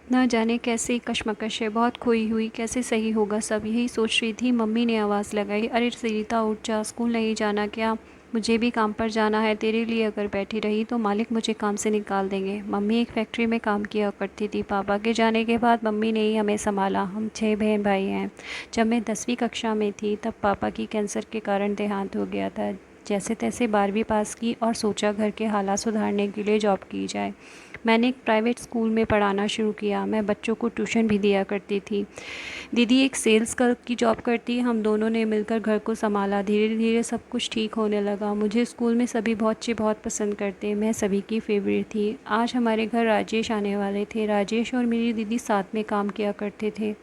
ना जाने कैसी कशमकश है, बहुत खोई हुई, कैसे सही होगा सब, यही सोच रही थी। मम्मी ने आवाज़ लगाई, अरे सरिता उठ जा, स्कूल नहीं जाना क्या? मुझे भी काम पर जाना है, तेरे लिए अगर बैठी रही तो मालिक मुझे काम से निकाल देंगे। मम्मी एक फैक्ट्री में काम किया करती थी, पापा के जाने के बाद मम्मी ने ही हमें संभाला। हम 6 बहन भाई हैं। जब मैं 10वीं कक्षा में थी तब पापा की कैंसर के कारण देहांत हो गया था। जैसे तैसे 12वीं पास की और सोचा घर के हालात सुधारने के लिए जॉब की जाए। मैंने एक प्राइवेट स्कूल में पढ़ाना शुरू किया। मैं बच्चों को ट्यूशन भी दिया करती थी। दीदी एक सेल्स क्लर्क की जॉब करती। हम दोनों ने मिलकर घर को संभाला। धीरे धीरे सब कुछ ठीक होने लगा। मुझे स्कूल में सभी बच्चे बहुत पसंद करते। मैं सभी की फेवरेट थी। आज हमारे घर राजेश आने वाले थे। राजेश और मेरी दीदी साथ में काम किया करते थे।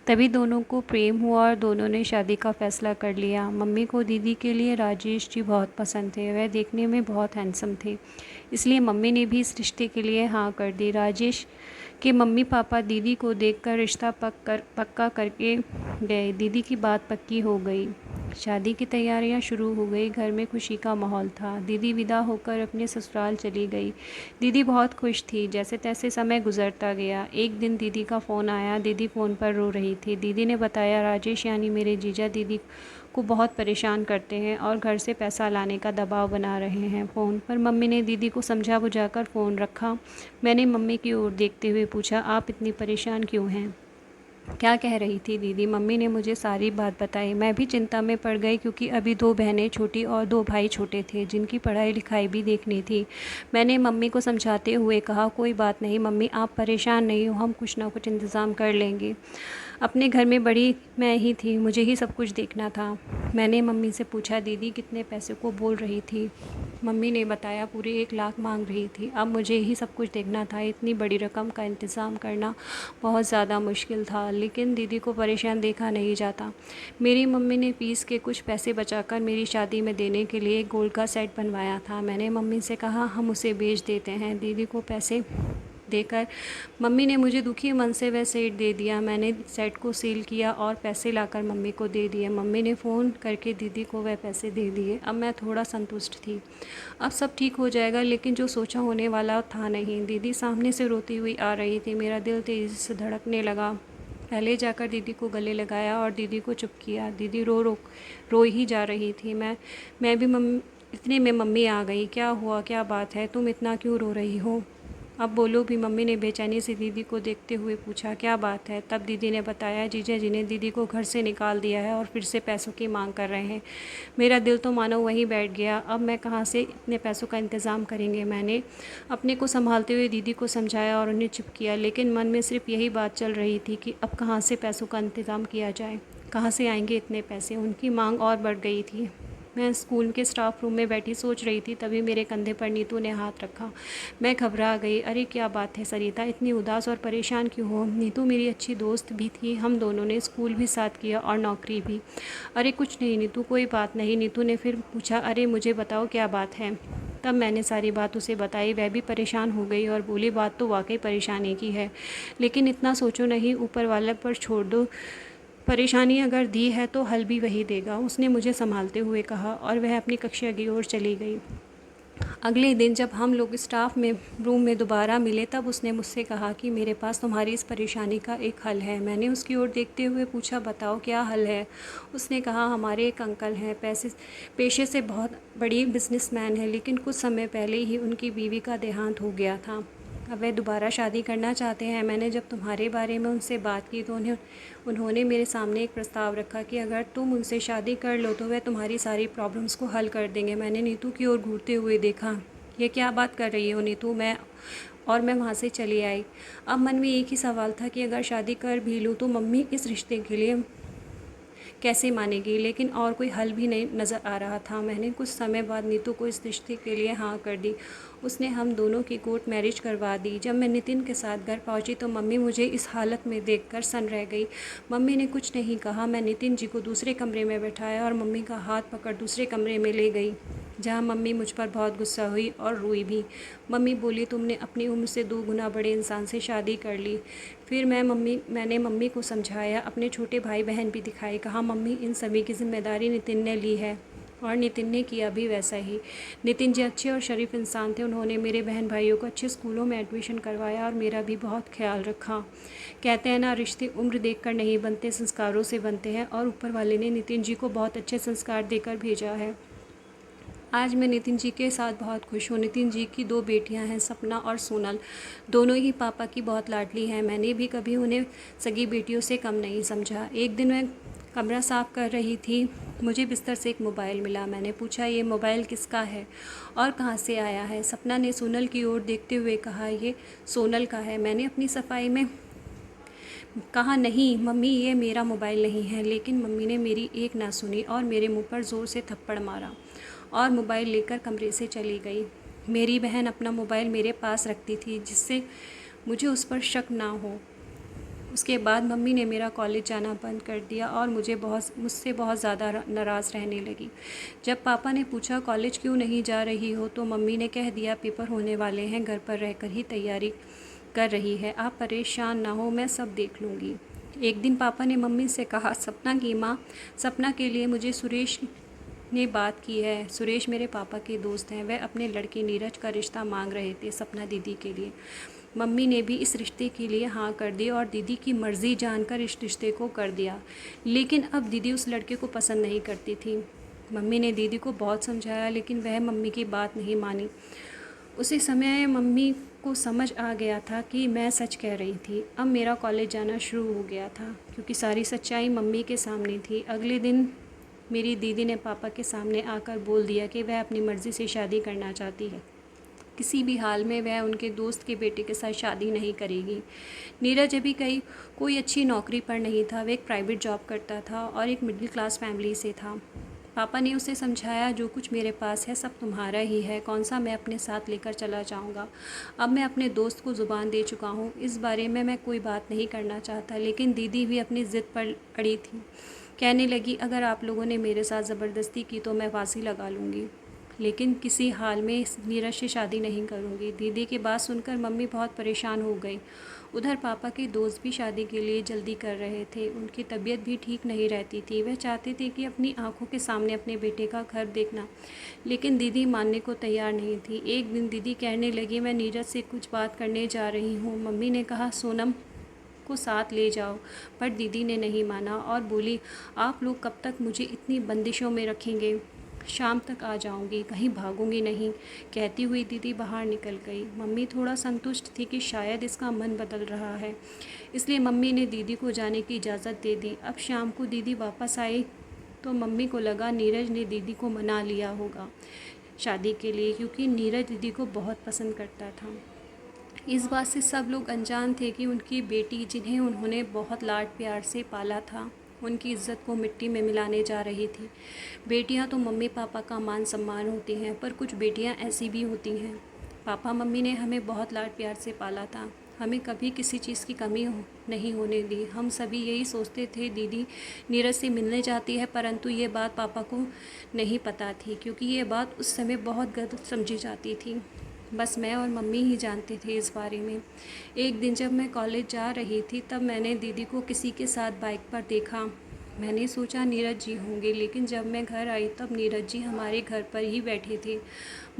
तभी दोनों को प्रेम हुआ और दोनों ने शादी का फ़ैसला कर लिया। मम्मी को दीदी के लिए राजेश जी बहुत पसंद थे। वह देखने में बहुत हैंडसम थे, इसलिए मम्मी ने भी इस रिश्ते के लिए हाँ कर दी। राजेश के मम्मी पापा दीदी को देखकर रिश्ता पक्का करके गए। दीदी की बात पक्की हो गई। शादी की तैयारियां शुरू हो गई। घर में खुशी का माहौल था। दीदी विदा होकर अपने ससुराल चली गई। दीदी बहुत खुश थी। जैसे तैसे समय गुजरता गया। एक दिन दीदी का फ़ोन आया। दीदी फ़ोन पर रो रही थी। दीदी ने बताया, राजेश यानी मेरे जीजा दीदी को बहुत परेशान करते हैं और घर से पैसा लाने का दबाव बना रहे हैं। फ़ोन पर मम्मी ने दीदी को समझा बुझाकर फ़ोन रखा। मैंने मम्मी की ओर देखते हुए पूछा, आप इतनी परेशान क्यों हैं? क्या कह रही थी दीदी? मम्मी ने मुझे सारी बात बताई। मैं भी चिंता में पड़ गई, क्योंकि अभी 2 बहनें छोटी और 2 भाई छोटे थे, जिनकी पढ़ाई लिखाई भी देखनी थी। मैंने मम्मी को समझाते हुए कहा, कोई बात नहीं मम्मी, आप परेशान नहीं हो, हम कुछ ना कुछ इंतज़ाम कर लेंगे। अपने घर में बड़ी मैं ही थी, मुझे ही सब कुछ देखना था। मैंने मम्मी से पूछा, दीदी कितने पैसे को बोल रही थी? मम्मी ने बताया, पूरे 1 लाख मांग रही थी। अब मुझे ही सब कुछ देखना था। इतनी बड़ी रकम का इंतज़ाम करना बहुत ज़्यादा मुश्किल था, लेकिन दीदी को परेशान देखा नहीं जाता। मेरी मम्मी ने फ़ीस के कुछ पैसे बचाकर मेरी शादी में देने के लिए एक गोल्ड का सेट बनवाया था। मैंने मम्मी से कहा, हम उसे बेच देते हैं। दीदी को पैसे देकर मम्मी ने मुझे दुखी मन से वह सेट दे दिया। मैंने सेट को सील किया और पैसे लाकर मम्मी को दे दिए। मम्मी ने फ़ोन करके दीदी को वह पैसे दे दिए। अब मैं थोड़ा संतुष्ट थी। अब सब ठीक हो जाएगा, लेकिन जो सोचा होने वाला था नहीं। दीदी सामने से रोती हुई आ रही थी। मेरा दिल तेज़ी से धड़कने लगा। पहले जाकर दीदी को गले लगाया और दीदी को चुप किया। दीदी रो ही जा रही थी। मैं भी मम्मी इतने में मम्मी आ गई। क्या हुआ, क्या बात है, तुम इतना क्यों रो रही हो? अब बोलो भी, मम्मी ने बेचैनी से दीदी को देखते हुए पूछा। क्या बात है? तब दीदी ने बताया, जीजा जी ने दीदी को घर से निकाल दिया है और फिर से पैसों की मांग कर रहे हैं। मेरा दिल तो मानो वहीं बैठ गया। अब मैं कहाँ से इतने पैसों का इंतज़ाम करेंगे? मैंने अपने को संभालते हुए दीदी को समझाया और उन्हें चुप किया, लेकिन मन में सिर्फ यही बात चल रही थी कि अब कहाँ से पैसों का इंतज़ाम किया जाए, कहाँ से आएंगे इतने पैसे। उनकी मांग और बढ़ गई थी। मैं स्कूल के स्टाफ रूम में बैठी सोच रही थी, तभी मेरे कंधे पर नीतू ने हाथ रखा। मैं घबरा गई। अरे क्या बात है सरिता, इतनी उदास और परेशान क्यों हो? नीतू मेरी अच्छी दोस्त भी थी, हम दोनों ने स्कूल भी साथ किया और नौकरी भी। अरे कुछ नहीं नीतू, कोई बात नहीं। नीतू ने फिर पूछा, अरे मुझे बताओ क्या बात है? तब मैंने सारी बात उसे बताई। वह भी परेशान हो गई और बोली, बात तो वाकई परेशानी की है, लेकिन इतना सोचो नहीं, ऊपर वाले पर छोड़ दो। परेशानी अगर दी है तो हल भी वही देगा, उसने मुझे संभालते हुए कहा, और वह अपनी कक्षा की ओर चली गई। अगले दिन जब हम लोग स्टाफ में रूम में दोबारा मिले, तब उसने मुझसे कहा कि मेरे पास तुम्हारी इस परेशानी का एक हल है। मैंने उसकी ओर देखते हुए पूछा, बताओ क्या हल है? उसने कहा, हमारे एक अंकल हैं, पेशे से बहुत बड़ी बिजनेसमैन है, लेकिन कुछ समय पहले ही उनकी बीवी का देहांत हो गया था। अब वह दोबारा शादी करना चाहते हैं। मैंने जब तुम्हारे बारे में उनसे बात की तो उन्होंने मेरे सामने एक प्रस्ताव रखा कि अगर तुम उनसे शादी कर लो तो वह तुम्हारी सारी प्रॉब्लम्स को हल कर देंगे। मैंने नीतू की ओर घूरते हुए देखा। ये क्या बात कर रही हो नीतू? मैं वहाँ से चली आई। अब मन में एक ही सवाल था कि अगर शादी कर भी लूँ तो मम्मी इस रिश्ते के लिए कैसे मानेगी, लेकिन और कोई हल भी नहीं नज़र आ रहा था। मैंने कुछ समय बाद नीतू को इस रिश्ते के लिए हाँ कर दी। उसने हम दोनों की कोर्ट मैरिज करवा दी। जब मैं नितिन के साथ घर पहुंची तो मम्मी मुझे इस हालत में देखकर सन रह गई। मम्मी ने कुछ नहीं कहा। मैं नितिन जी को दूसरे कमरे में बैठाया और मम्मी का हाथ पकड़ दूसरे कमरे में ले गई, जहाँ मम्मी मुझ पर बहुत गुस्सा हुई और रोई भी। मम्मी बोली, तुमने अपनी उम्र से 2 गुना बड़े इंसान से शादी कर ली। फिर मैंने मम्मी को समझाया, अपने छोटे भाई बहन भी दिखाए। कहा, मम्मी इन सभी की जिम्मेदारी नितिन ने ली है। और नितिन ने किया भी वैसा ही। नितिन जी अच्छे और शरीफ इंसान थे। उन्होंने मेरे बहन भाइयों को अच्छे स्कूलों में एडमिशन करवाया और मेरा भी बहुत ख्याल रखा। कहते हैं ना, रिश्ते उम्र देखकर नहीं बनते, संस्कारों से बनते हैं, और ऊपर वाले ने नितिन जी को बहुत अच्छे संस्कार देकर भेजा है। आज मैं नितिन जी के साथ बहुत खुश हूँ। नितिन जी की 2 बेटियां हैं, सपना और सोनल। दोनों ही पापा की बहुत लाडली हैं। मैंने भी कभी उन्हें सगी बेटियों से कम नहीं समझा। एक दिन मैं कमरा साफ़ कर रही थी, मुझे बिस्तर से एक मोबाइल मिला। मैंने पूछा, ये मोबाइल किसका है और कहाँ से आया है? सपना ने सोनल की ओर देखते हुए कहा, ये सोनल का है। मैंने अपनी सफाई में कहा, नहीं मम्मी, ये मेरा मोबाइल नहीं है। लेकिन मम्मी ने मेरी एक ना सुनी और मेरे मुंह पर ज़ोर से थप्पड़ मारा और मोबाइल लेकर कमरे से चली गई। मेरी बहन अपना मोबाइल मेरे पास रखती थी जिससे मुझे उस पर शक ना हो। उसके बाद मम्मी ने मेरा कॉलेज जाना बंद कर दिया और मुझसे बहुत ज़्यादा नाराज़ रहने लगी। जब पापा ने पूछा, कॉलेज क्यों नहीं जा रही हो, तो मम्मी ने कह दिया, पेपर होने वाले हैं, घर पर रहकर ही तैयारी कर रही है, आप परेशान ना हो, मैं सब देख लूँगी। एक दिन पापा ने मम्मी से कहा, सपना की माँ, सपना के लिए मुझे सुरेश ने बात की है। सुरेश मेरे पापा के दोस्त हैं। वह अपने लड़के नीरज का रिश्ता मांग रहे थे सपना दीदी के लिए। मम्मी ने भी इस रिश्ते के लिए हाँ कर दी और दीदी की मर्ज़ी जानकर इस रिश्ते को कर दिया। लेकिन अब दीदी उस लड़के को पसंद नहीं करती थी। मम्मी ने दीदी को बहुत समझाया लेकिन वह मम्मी की बात नहीं मानी। उसी समय मम्मी को समझ आ गया था कि मैं सच कह रही थी। अब मेरा कॉलेज जाना शुरू हो गया था क्योंकि सारी सच्चाई मम्मी के सामने थी। अगले दिन मेरी दीदी ने पापा के सामने आकर बोल दिया कि वह अपनी मर्ज़ी से शादी करना चाहती है। किसी भी हाल में वह उनके दोस्त के बेटे के साथ शादी नहीं करेगी। नीरज अभी कोई अच्छी नौकरी पर नहीं था। वह एक प्राइवेट जॉब करता था और एक मिडिल क्लास फैमिली से था। पापा ने उसे समझाया, जो कुछ मेरे पास है सब तुम्हारा ही है, कौन सा मैं अपने साथ लेकर चला जाऊंगा। अब मैं अपने दोस्त को ज़ुबान दे चुका हूँ, इस बारे में मैं कोई बात नहीं करना चाहता। लेकिन दीदी भी अपनी ज़िद पर अड़ी थी। कहने लगी, अगर आप लोगों ने मेरे साथ ज़बरदस्ती की तो मैं फांसी लगा लूँगी, लेकिन किसी हाल में नीरज से शादी नहीं करूँगी। दीदी की बात सुनकर मम्मी बहुत परेशान हो गई। उधर पापा के दोस्त भी शादी के लिए जल्दी कर रहे थे। उनकी तबीयत भी ठीक नहीं रहती थी। वह चाहते थे कि अपनी आंखों के सामने अपने बेटे का घर देखना, लेकिन दीदी मानने को तैयार नहीं थी। एक दिन दीदी कहने लगी, मैं नीरज से कुछ बात करने जा रही हूँ। मम्मी ने कहा, सोनम को साथ ले जाओ, पर दीदी ने नहीं माना और बोली, आप लोग कब तक मुझे इतनी बंदिशों में रखेंगे? शाम तक आ जाऊंगी, कहीं भागूंगी नहीं। कहती हुई दीदी बाहर निकल गई। मम्मी थोड़ा संतुष्ट थी कि शायद इसका मन बदल रहा है, इसलिए मम्मी ने दीदी को जाने की इजाज़त दे दी। अब शाम को दीदी वापस आई तो मम्मी को लगा नीरज ने दीदी को मना लिया होगा शादी के लिए, क्योंकि नीरज दीदी को बहुत पसंद करता था। इस बात से सब लोग अनजान थे कि उनकी बेटी, जिन्हें उन्होंने बहुत लाड प्यार से पाला था, उनकी इज्जत को मिट्टी में मिलाने जा रही थी। बेटियां तो मम्मी पापा का मान सम्मान होती हैं, पर कुछ बेटियां ऐसी भी होती हैं। पापा मम्मी ने हमें बहुत लाड प्यार से पाला था, हमें कभी किसी चीज़ की कमी नहीं होने दी। हम सभी यही सोचते थे, दीदी नीरज से मिलने जाती है, परंतु ये बात पापा को नहीं पता थी, क्योंकि ये बात उस समय बहुत गलत समझी जाती थी। बस मैं और मम्मी ही जानते थे इस बारे में। एक दिन जब मैं कॉलेज जा रही थी तब मैंने दीदी को किसी के साथ बाइक पर देखा। मैंने सोचा नीरज जी होंगे, लेकिन जब मैं घर आई तब नीरज जी हमारे घर पर ही बैठे थे।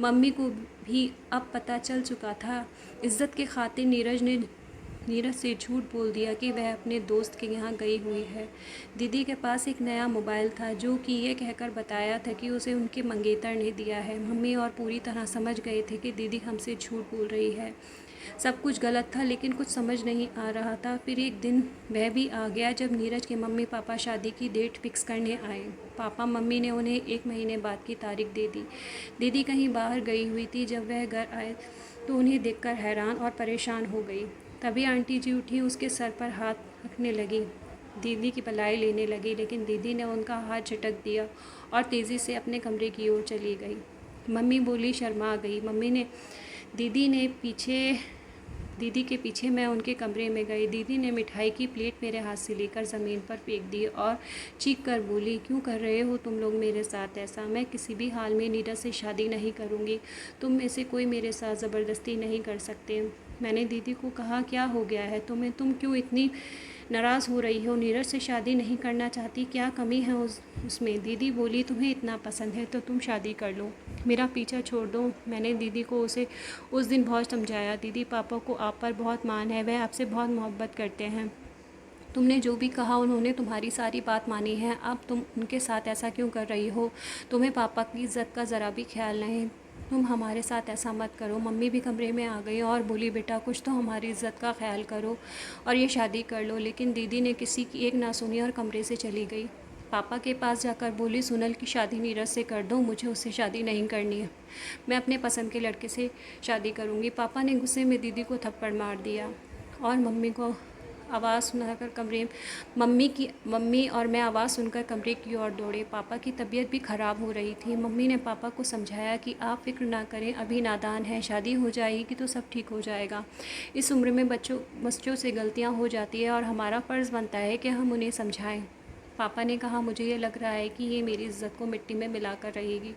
मम्मी को भी अब पता चल चुका था। इज्जत के खातिर नीरज से झूठ बोल दिया कि वह अपने दोस्त के यहाँ गई हुई है। दीदी के पास एक नया मोबाइल था जो कि ये कहकर बताया था कि उसे उनके मंगेतर ने दिया है। मम्मी और पूरी तरह समझ गए थे कि दीदी हमसे झूठ बोल रही है। सब कुछ गलत था, लेकिन कुछ समझ नहीं आ रहा था। फिर एक दिन वह भी आ गया जब नीरज के मम्मी पापा शादी की डेट फिक्स करने आए। पापा मम्मी ने उन्हें 1 महीने बाद की तारीख दे दी। दीदी कहीं बाहर गई हुई थी। जब वह घर आए तो उन्हें देखकर हैरान और परेशान हो गई। तभी आंटी जी उठी, उसके सर पर हाथ रखने लगी, दीदी की भलाई लेने लगी, लेकिन दीदी ने उनका हाथ झटक दिया और तेज़ी से अपने कमरे की ओर चली गई। मम्मी बोली, शर्मा गई। दीदी के पीछे मैं उनके कमरे में गई। दीदी ने मिठाई की प्लेट मेरे हाथ से लेकर ज़मीन पर फेंक दी और चीख कर बोली, क्यों कर रहे हो तुम लोग मेरे साथ ऐसा? मैं किसी भी हाल में नीरज से शादी नहीं करूँगी। तुम में से कोई मेरे साथ ज़बरदस्ती नहीं कर सकते। मैंने दीदी को कहा, क्या हो गया है तुम्हें, तुम क्यों इतनी नाराज़ हो रही हो, नीरज से शादी नहीं करना चाहती, क्या कमी है उसमें। दीदी बोली, तुम्हें इतना पसंद है तो तुम शादी कर लो, मेरा पीछा छोड़ दो। मैंने दीदी को उस दिन बहुत समझाया, दीदी पापा को आप पर बहुत मान है, वह आपसे बहुत मोहब्बत करते हैं, तुमने जो भी कहा उन्होंने तुम्हारी सारी बात मानी है, अब तुम उनके साथ ऐसा क्यों कर रही हो, तुम्हें पापा की इज़्ज़त का ज़रा भी ख्याल नहीं, तुम हमारे साथ ऐसा मत करो। मम्मी भी कमरे में आ गई और बोली, बेटा कुछ तो हमारी इज़्ज़त का ख्याल करो और ये शादी कर लो। लेकिन दीदी ने किसी की एक ना सुनी और कमरे से चली गई। पापा के पास जाकर बोली, सुनल की शादी नीरज से कर दो, मुझे उससे शादी नहीं करनी है, मैं अपने पसंद के लड़के से शादी करूँगी। पापा ने गुस्से में दीदी को थप्पड़ मार दिया और मम्मी को आवाज़ सुनाकर मम्मी और मैं आवाज़ सुनकर कमरे की ओर दौड़े। पापा की तबीयत भी ख़राब हो रही थी। मम्मी ने पापा को समझाया कि आप फ़िक्र ना करें, अभी नादान है, शादी हो जाएगी तो सब ठीक हो जाएगा। इस उम्र में बच्चों से गलतियां हो जाती है और हमारा फ़र्ज़ बनता है कि हम उन्हें समझाएं। पापा ने कहा, मुझे ये लग रहा है कि ये मेरी इज़्ज़त को मिट्टी में मिलाकर रहेगी,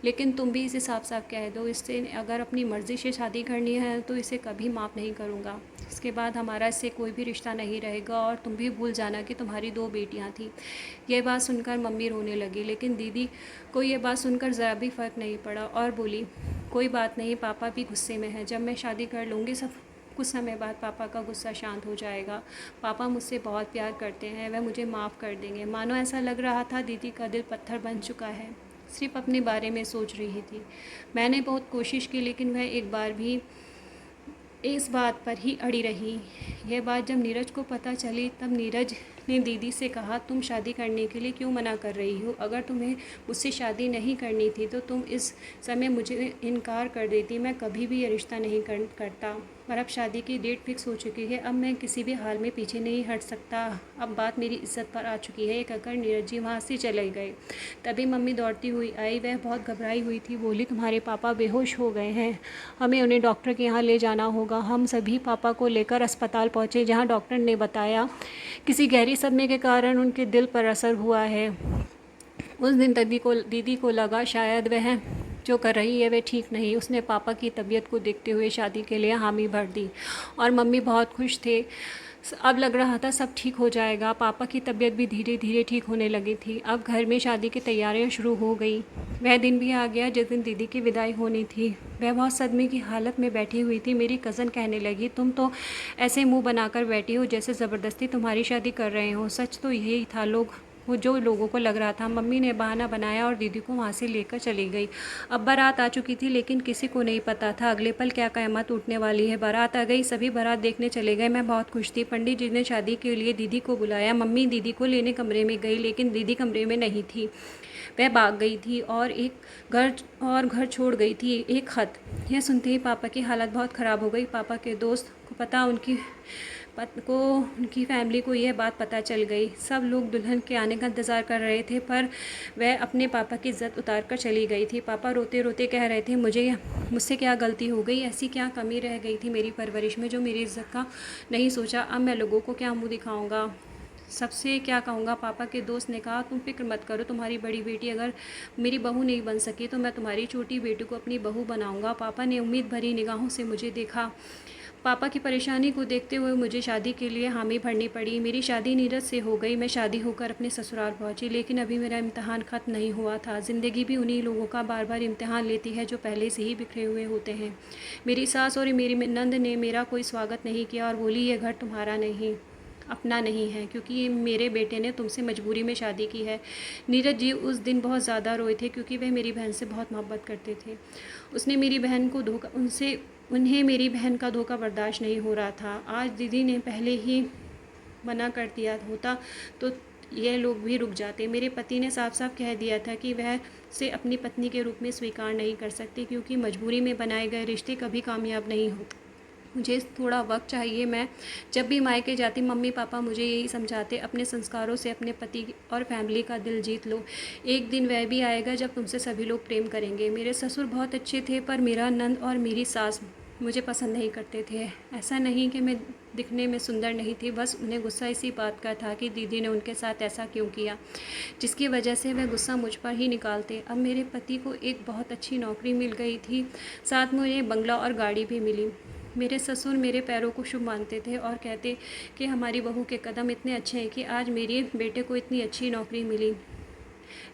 लेकिन तुम भी इसे साफ साफ कह दो, इससे अगर अपनी मर्ज़ी से शादी करनी है तो इसे कभी माफ़ नहीं करूँगा। इसके बाद हमारा इससे कोई भी रिश्ता नहीं रहेगा और तुम भी भूल जाना कि तुम्हारी 2 बेटियां थीं। यह बात सुनकर मम्मी रोने लगी, लेकिन दीदी को यह बात सुनकर ज़रा भी फ़र्क नहीं पड़ा और बोली, कोई बात नहीं, पापा भी गुस्से में है, जब मैं शादी कर लूँगी सब कुछ समय बाद पापा का गुस्सा शांत हो जाएगा। पापा मुझसे बहुत प्यार करते हैं, वह मुझे माफ़ कर देंगे। मानो ऐसा लग रहा था दीदी का दिल पत्थर बन चुका है, सिर्फ अपने बारे में सोच रही थी। मैंने बहुत कोशिश की, लेकिन वह एक बार भी इस बात पर ही अड़ी रही। यह बात जब नीरज को पता चली तब नीरज ने दीदी से कहा, तुम शादी करने के लिए क्यों मना कर रही हो, अगर तुम्हें मुझसे शादी नहीं करनी थी तो तुम इस समय मुझे इनकार कर देती, मैं कभी भी ये रिश्ता नहीं करता। पर अब शादी की डेट फिक्स हो चुकी है, अब मैं किसी भी हाल में पीछे नहीं हट सकता, अब बात मेरी इज्जत पर आ चुकी है। ये कहकर नीरज जी वहाँ से चले गए। तभी मम्मी दौड़ती हुई आई, वह बहुत घबराई हुई थी। बोली, तुम्हारे पापा बेहोश हो गए हैं, हमें उन्हें डॉक्टर के यहाँ ले जाना होगा। हम सभी पापा को लेकर अस्पताल पहुँचे, जहाँ डॉक्टर ने बताया किसी गहरी सदमे के कारण उनके दिल पर असर हुआ है। उस दिन दीदी को लगा शायद वह जो कर रही है वह ठीक नहीं। उसने पापा की तबीयत को देखते हुए शादी के लिए हामी भर दी और मम्मी बहुत खुश थे। अब लग रहा था सब ठीक हो जाएगा। पापा की तबीयत भी धीरे धीरे ठीक होने लगी थी। अब घर में शादी की तैयारियां शुरू हो गई। वह दिन भी आ गया जिस दिन दीदी की विदाई होनी थी। वह बहुत सदमे की हालत में बैठी हुई थी। मेरी कज़न कहने लगी, तुम तो ऐसे मुंह बनाकर बैठी हो जैसे ज़बरदस्ती तुम्हारी शादी कर रहे हो। सच तो यही था, जो लोगों को लग रहा था। मम्मी ने बहाना बनाया और दीदी को वहाँ से लेकर चली गई। अब बारात आ चुकी थी, लेकिन किसी को नहीं पता था अगले पल क्या क़यामत टूटने वाली है। बारात आ गई, सभी बारात देखने चले गए। मैं बहुत खुश थी। पंडित जी ने शादी के लिए दीदी को बुलाया। मम्मी दीदी को लेने कमरे में गई, लेकिन दीदी कमरे में नहीं थी। वह भाग गई थी और घर छोड़ गई थी एक ख़त। यह सुनते ही पापा की हालत बहुत ख़राब हो गई। पापा के दोस्त को पता उनकी फैमिली को यह बात पता चल गई। सब लोग दुल्हन के आने का इंतज़ार कर रहे थे, पर वह अपने पापा की इज़्ज़त उतार कर चली गई थी। पापा रोते रोते कह रहे थे, मुझसे क्या गलती हो गई, ऐसी क्या कमी रह गई थी मेरी परवरिश में जो मेरी इज़्ज़त का नहीं सोचा। अब मैं लोगों को क्या मुँह दिखाऊँगा, सबसे क्या कहूँगा। पापा के दोस्त ने कहा, तुम फिक्र मत करो, तुम्हारी बड़ी बेटी अगर मेरी बहू नहीं बन सकी तो मैं तुम्हारी छोटी बेटी को अपनी बहू बनाऊँगा। पापा ने उम्मीद भरी निगाहों से मुझे देखा। पापा की परेशानी को देखते हुए मुझे शादी के लिए हामी भरनी पड़ी। मेरी शादी नीरज से हो गई। मैं शादी होकर अपने ससुराल पहुंची, लेकिन अभी मेरा इम्तहान ख़त्म नहीं हुआ था। ज़िंदगी भी उन्हीं लोगों का बार बार इम्तहान लेती है जो पहले से ही बिखरे हुए होते हैं। मेरी सास और मेरी नंद ने मेरा कोई स्वागत नहीं किया और बोली, ये घर तुम्हारा नहीं, अपना नहीं है, क्योंकि ये मेरे बेटे ने तुमसे मजबूरी में शादी की है। नीरज जी उस दिन बहुत ज़्यादा रोए थे, क्योंकि वह मेरी बहन से बहुत मोहब्बत करते थे। उन्हें मेरी बहन का धोखा बर्दाश्त नहीं हो रहा था। आज दीदी ने पहले ही मना कर दिया होता तो ये लोग भी रुक जाते। मेरे पति ने साफ साफ कह दिया था कि वह से अपनी पत्नी के रूप में स्वीकार नहीं कर सकते, क्योंकि मजबूरी में बनाए गए रिश्ते कभी कामयाब नहीं होते। मुझे थोड़ा वक्त चाहिए। मैं जब भी मायके जाती मम्मी पापा मुझे यही समझाते, अपने संस्कारों से अपने पति और फैमिली का दिल जीत लो। एक दिन वह भी आएगा जब तुमसे सभी लोग प्रेम करेंगे। मेरे ससुर बहुत अच्छे थे, पर मेरा नंद और मेरी सास मुझे पसंद नहीं करते थे। ऐसा नहीं कि मैं दिखने में सुंदर नहीं थी, बस उन्हें गुस्सा इसी बात का था कि दीदी ने उनके साथ ऐसा क्यों किया, जिसकी वजह से वह गुस्सा मुझ पर ही निकालते। अब मेरे पति को एक बहुत अच्छी नौकरी मिल गई थी, साथ में उन्हें बंगला और गाड़ी भी मिली। मेरे ससुर मेरे पैरों को शुभ मानते थे और कहते कि हमारी बहू के कदम इतने अच्छे हैं कि आज मेरे बेटे को इतनी अच्छी नौकरी मिली।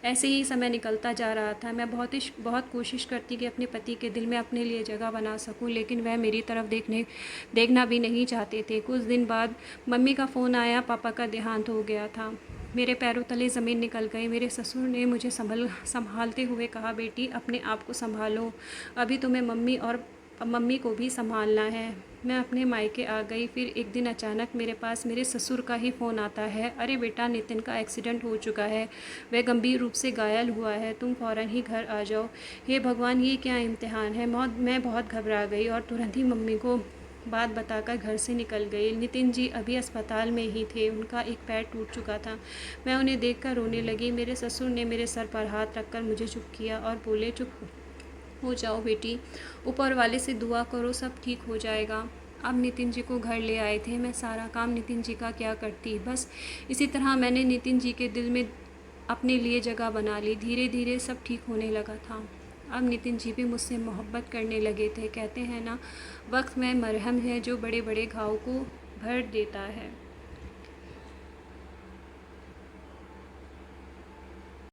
ऐसे ही समय निकलता जा रहा था। मैं बहुत कोशिश करती कि अपने पति के दिल में अपने लिए जगह बना सकूं, लेकिन वह मेरी तरफ देखना भी नहीं चाहते थे। कुछ दिन बाद मम्मी का फ़ोन आया, पापा का देहांत हो गया था। मेरे पैरों तले ज़मीन निकल गई। मेरे ससुर ने मुझे संभालते हुए कहा, बेटी अपने आप को संभालो, अभी तुम्हें मम्मी को भी संभालना है। मैं अपने मायके आ गई। फिर एक दिन अचानक मेरे पास मेरे ससुर का ही फ़ोन आता है, अरे बेटा नितिन का एक्सीडेंट हो चुका है, वह गंभीर रूप से घायल हुआ है, तुम फ़ौरन ही घर आ जाओ। हे भगवान, ये क्या इम्तिहान है। मैं बहुत घबरा गई और तुरंत ही मम्मी को बात बताकर घर से निकल गई। नितिन जी अभी अस्पताल में ही थे, उनका एक पैर टूट चुका था। मैं उन्हें देखकर रोने लगी। मेरे ससुर ने मेरे सर पर हाथ रखकर मुझे चुप किया और बोले, चुप हो जाओ बेटी, ऊपर वाले से दुआ करो, सब ठीक हो जाएगा। अब नितिन जी को घर ले आए थे। मैं सारा काम नितिन जी का क्या करती। बस इसी तरह मैंने नितिन जी के दिल में अपने लिए जगह बना ली। धीरे धीरे सब ठीक होने लगा था। अब नितिन जी भी मुझसे मोहब्बत करने लगे थे। कहते हैं ना, वक्त में मरहम है जो बड़े बड़े घाव को भर देता है।